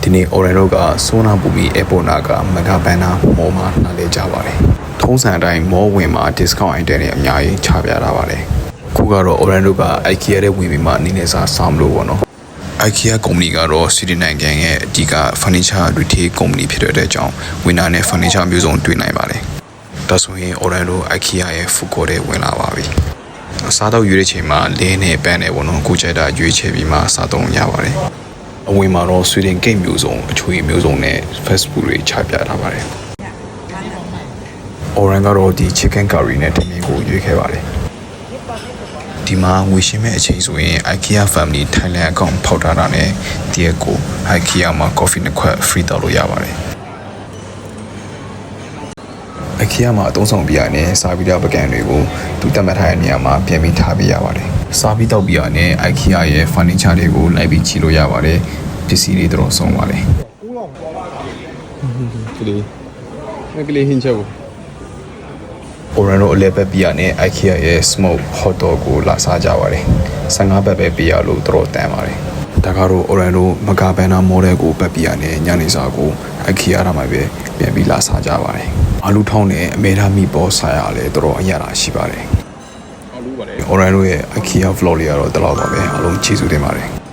ဒီနေ့ Orlando ကဆိုနာဘူမီ Airport နာက Mega Banner မော်မှာနားလည်ကြပါတယ်။ထုံးစံအတိုင်းမော်ဝင်မှာ discount item တွေအများကြီးချပြထားပါတယ်။ခုကတော့ Orlando က IKEA ရဲ့ဝင်ပြီးမှနည်းနည်းစားဆောင်းလို့ပေါ့နော်။ IKEA ကုမ္ပဏီကတော့ဆွီဒင်နိုင်ငံရဲ့အကြီးက furniture retail ကုမ္ပဏီဖြစ်တဲ့အကြောင်းဝန်ထမ်းနဲ့ furniture မျိုးစုံတွေ့နိုင်ပါတယ်။ဒါဆိုရင် Orlando IKEA ရဲ့ food court ထဲဝင်လာပါပြီ။အစားတော့ရွေးတဲ့ချိန်မှာလင်းနဲ့ပန်းနဲ့ပေါ့နော်ကိုကြိုက်တာရွေးချယ်ပြီးမှစားသုံးရပါတယ်။အဝင်မှာတော့ဆွီဒင်ကိတ်မျိုးစုံအချွေမျိုးစုံနဲ့ fast food တွေချပြထားပါတယ်။ Orange ကတော့ဒီ chicken curry နဲ့တမင်ကိုရွေးခဲ့ပါတယ်။ဒီမှာငွေရှင်းမဲ့အချိန်ဆိုရင် IKEA family Thailand account ဖောက်ထားတာနဲ့တရက်ကို IKEA မှာ coffee နှစ်ခွက် free တောက်လို့ရပါတယ်။ IKEA မှာအသုံးဆောင်ပြရနဲ့စားပြီးတဲ့ပကံတွေကိုသူတတ်မှတ်ထားတဲ့နေရာမှာပြန်ပြီးထားပေးရပါတယ်။စားပြီးတောက်ပြရနဲ့ IKEA ရဲ့ furniture တွေကိုလိုက်ပြီးချီလို့ရပါတယ်။ပစ္စည်းတွေတော့ဆုံးပါတယ်။ Kili hincha Orlando အလဲပတ်ပြရနဲ့ IKEA ရဲ့ smoke hot dog ကိုလာစားကြပါတယ်။15ဘတ်ပဲပေးရလို့တော့တန်ပါတယ်။ဒါကတော့ Orlando Mega Banner မော်ဒယ်ကိုပတ်ပြရနဲ့ညနေစာကို IKEA ထားမှာပဲပြန်ပြီးလာစားကြပါတယ်။အာလူထောင်းနဲ့အမဲသားမီပေါ်စားရလဲတော့အရသာရှိပါတယ်။ Orlando ရဲ့ IKEA vlog လေးကတော့ဒီလောက်ပါပဲ။အားလုံးကျေးဇူးတင်ပါတယ်။